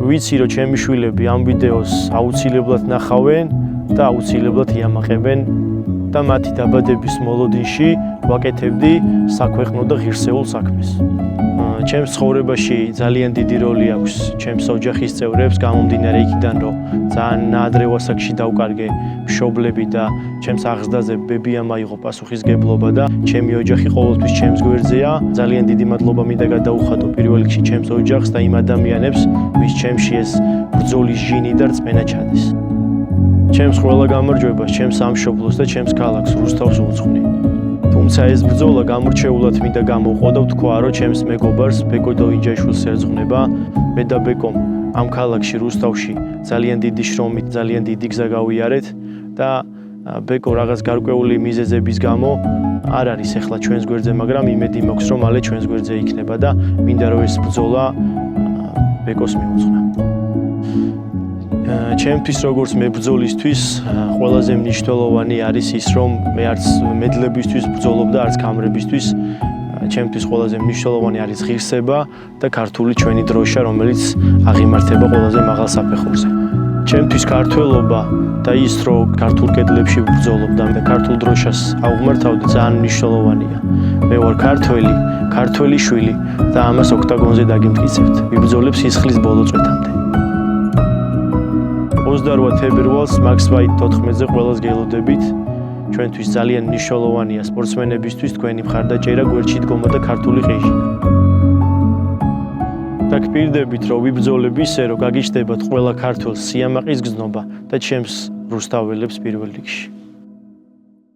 ვიცი რომ ჩემი შვილები ამ ვიდეოს აუცილებლად ნახავენ და აუცილებლად იამაყებენ და მათი დაბადების მოლოდინში ვაკეთებდი საქვეყნო და ღირსეულ საქმეს. ჩემს ცხოვრებაში ძალიან დიდი როლი აქვს ჩემს ოჯახის წევრებს, გამომდინარე იქიდან, რომ ძალიან ნაადრევ ასაკში დავკარგე მშობლები და ჩემს აღზრდაზე ბებიამ აიღო პასუხისგებლობა და ჩემი ოჯახი ყოველთვის ჩემს გვერდზეა. ძალიან დიდი მადლობა მინდა გადაუხადო პირველ რიგში ჩემს ოჯახს და იმ ადამიანებს, ვის ჩემში ეს ბრძოლის ჟინი და რწმენა ჩადეს. ჩემს ყველა გამარჯვებას, ჩემს სამშობლოს და ჩემს ქალაქს რუსთავს უძღვნი. თუმცა ეს ბრძოლა გამორჩეულად მინდა გამოვყო და ვთქვა, რომ ჩემს მეგობარს ბეკო დოინჯაშვილს ერწყმება. მე და ბეკომ ამ ქალაქში რუსთავში ძალიან დიდი შრომით, ძალიან დიდი გზა გავიარეთ და ბეკო რაღაც გარკვეული მიზეზების გამო არ არის ახლა ჩვენს გვერდზე, მაგრამ იმედი მაქვს, რომ მალე ჩვენს გვერდზე იქნება და მინდა რომ ეს ბრძოლა ბეკოს მიუძღვნა. ჩემთვის როგორც მებრძოლისთვის ყველაზე მნიშვნელოვანი არის ის, რომ მე არც მედლებისთვის ბრძოლობ და არც გამრებისთვის. ჩემთვის ყველაზე მნიშვნელოვანი არის ღირსება და ქართული ჩვენი დროშა, რომელიც აღიმართება ყველაზე მაღალ საფეხურზე. ჩემთვის ქართველობა და ის, რომ ქართულ კედლებში ვბრძოლობ და ქართულ დროშას ავღმართავდი, ძალიან მნიშვნელოვანია. მე ვარ ქართველი შვილი და ამას ოქტაგონზე დაგიმტკიცებთ. ვიბრძოლებ სისხლის ბოლო წვეთამდე. 28 თებერვალს Max-White 14-ზე ყველას გელოდებით. ჩვენთვის ძალიან მნიშვნელოვანია სპორტსმენებისთვის თქვენი მხარდაჭერა, გვერდში დგომა და ქართული ყეჟინა. და გპირდებით, რომ ვიბრძოლებ ისე, რომ გაგიჩნდებათ ყველა ქართველს სიამაყის გზნობა და ჩემს რუსთაველებს პირველ რიგში.